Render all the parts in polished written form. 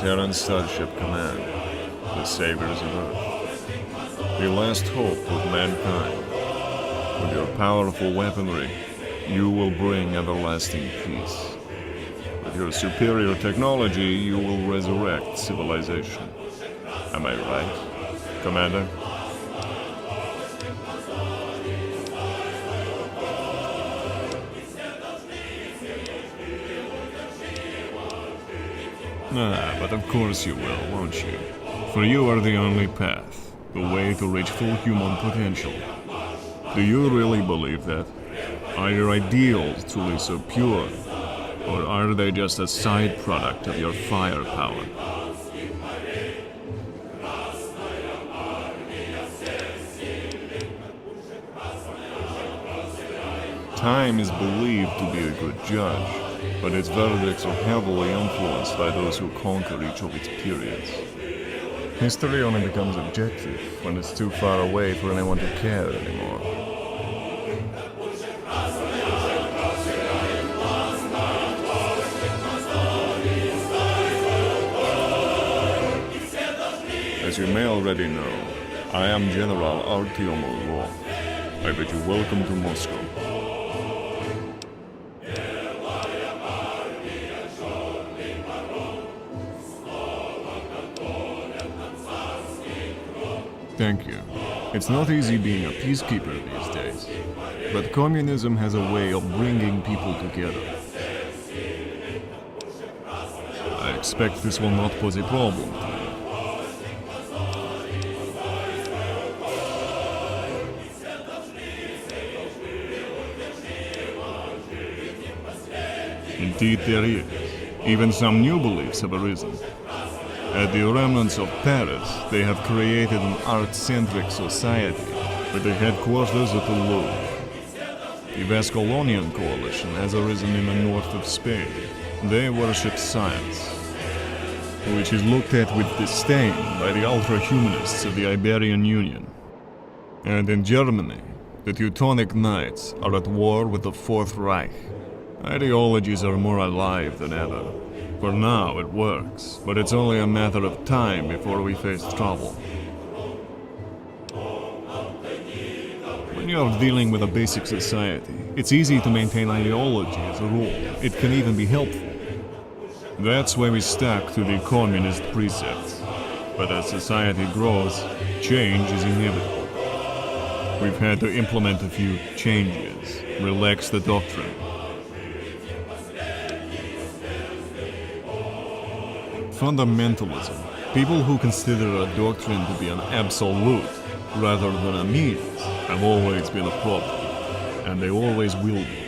Terran Starship Command, the saviors of Earth, the last hope of mankind. With your powerful weaponry, you will bring everlasting peace. With your superior technology, you will resurrect civilization. Am I right, Commander? But of course you will, won't you? For you are the only path, the way to reach full human potential. Do you really believe that? Are your ideals truly so pure? Or are they just a side product of your firepower? Time is believed to be a good judge, but its verdicts are heavily influenced by those who conquer each of its periods. History only becomes objective when it's too far away for anyone to care anymore. As you may already know, I am General Artyom Orlov. I bid you welcome to Moscow. Thank you. It's not easy being a peacekeeper these days, but communism has a way of bringing people together. I expect this will not pose a problem to you. Indeed there is. Even some new beliefs have arisen. At the remnants of Paris, they have created an art-centric society with the headquarters at the Louvre. The Vascalonian coalition has arisen in the north of Spain. They worship science, which is looked at with disdain by the ultra-humanists of the Iberian Union. And in Germany, the Teutonic Knights are at war with the Fourth Reich. Ideologies are more alive than ever. For now, it works, but it's only a matter of time before we face trouble. When you're dealing with a basic society, it's easy to maintain ideology as a rule. It can even be helpful. That's why we stuck to the communist precepts. But as society grows, change is inevitable. We've had to implement a few changes, relax the doctrine. Fundamentalism, people who consider a doctrine to be an absolute rather than a means, have always been a problem, and they always will be.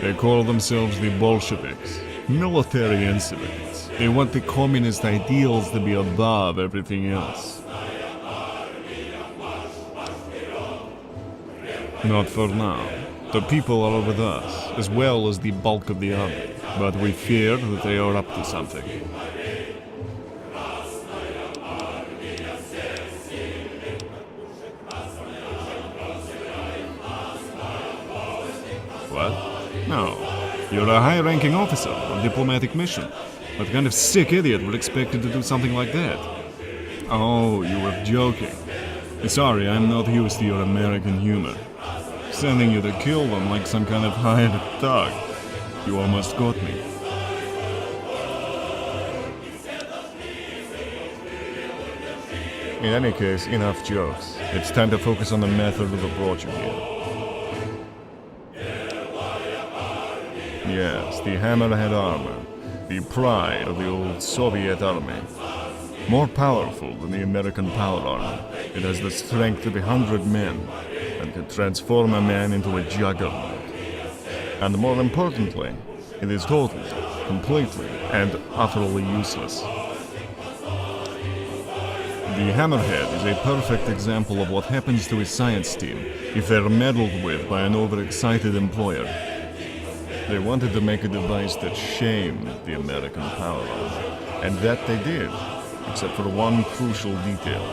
They call themselves the Bolsheviks, military insurrects. They want the communist ideals to be above everything else. Not for now. The people are with us, as well as the bulk of the army, but we fear that they are up to something. What? No. You're a high-ranking officer on a diplomatic mission. What kind of sick idiot would expect you to do something like that? Oh, you were joking. Sorry, I'm not used to your American humor. Sending you to kill them like some kind of hired thug. You almost got me. In any case, enough jokes. It's time to focus on the method that brought you here. Yes, the Hammerhead armor. The pride of the old Soviet army. More powerful than the American power armor. It has the strength of 100 men and can transform a man into a juggernaut. And more importantly, it is totally, completely, and utterly useless. The Hammerhead is a perfect example of what happens to a science team if they're meddled with by an overexcited employer. They wanted to make a device that shamed the American power armor, and that they did, except for one crucial detail.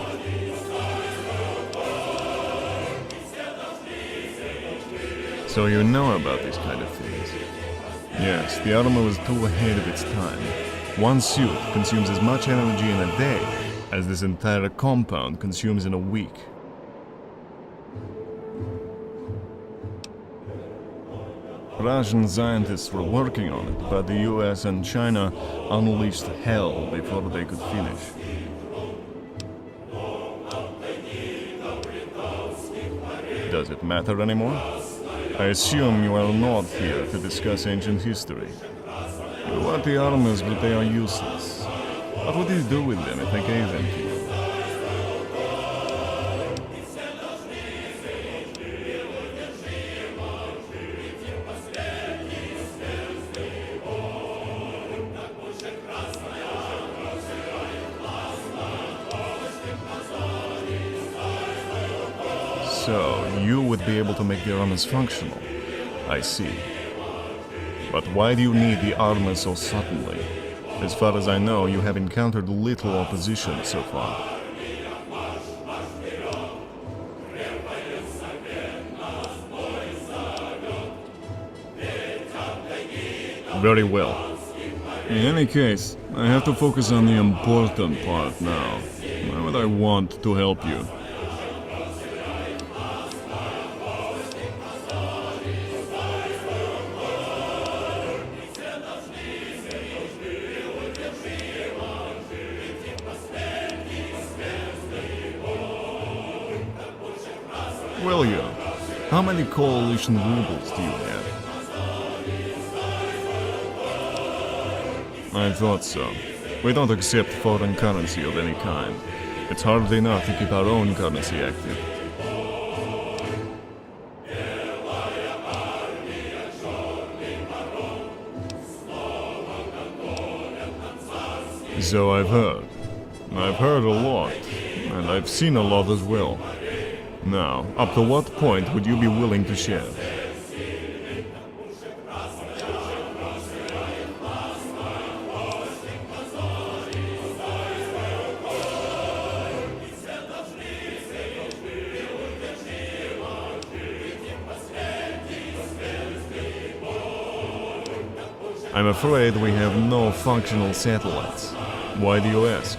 So you know about these kind of things. Yes, the armor was too ahead of its time. One suit consumes as much energy in a day as this entire compound consumes in a week. Russian scientists were working on it, but the US and China unleashed hell before they could finish. Does it matter anymore? I assume you are not here to discuss ancient history. You want the armors, but they are useless. What would you do with them if I gave them to you? So, you would be able to make the armors functional. I see. But why do you need the armor so suddenly? As far as I know, you have encountered little opposition so far. Very well. In any case, I have to focus on the important part now. Why would I want to help you? William, how many coalition rubles do you have? I thought so. We don't accept foreign currency of any kind. It's hard enough to keep our own currency active. So I've heard. I've heard a lot, and I've seen a lot as well. Now, up to what point would you be willing to share? I'm afraid we have no functional satellites. Why do you ask?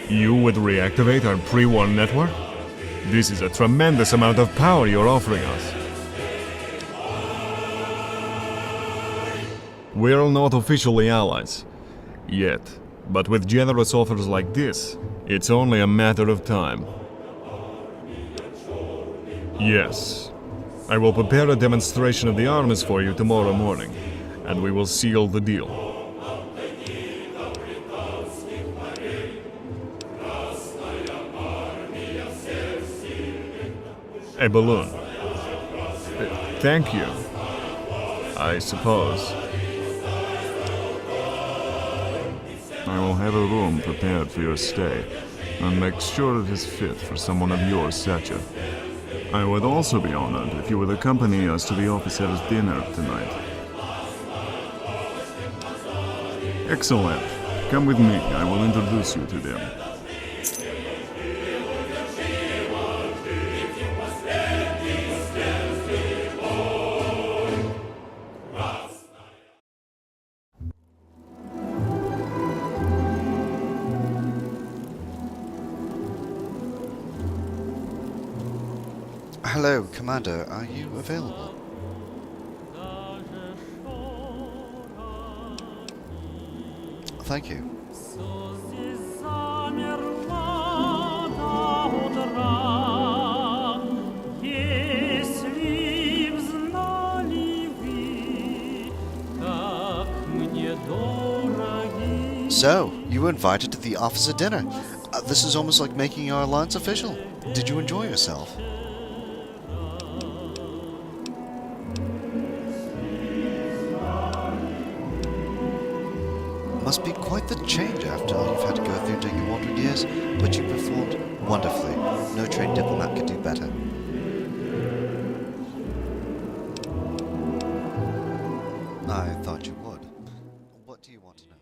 You would reactivate our pre-war network? This is a tremendous amount of power you're offering us. We're not officially allies. Yet. But with generous offers like this, it's only a matter of time. Yes. I will prepare a demonstration of the armies for you tomorrow morning, and we will seal the deal. A balloon. Thank you. I suppose. I will have a room prepared for your stay, and make sure it is fit for someone of your stature. I would also be honored if you would accompany us to the officers' dinner tonight. Excellent. Come with me, I will introduce you to them. Hello, Commander. Are you available? Thank you. So, you were invited to the officer dinner. This is almost like making our alliance official. Did you enjoy yourself? Must be quite the change after all you've had to go through during your wandering years, but you performed wonderfully. No trained diplomat could do better. I thought you would. What do you want to know?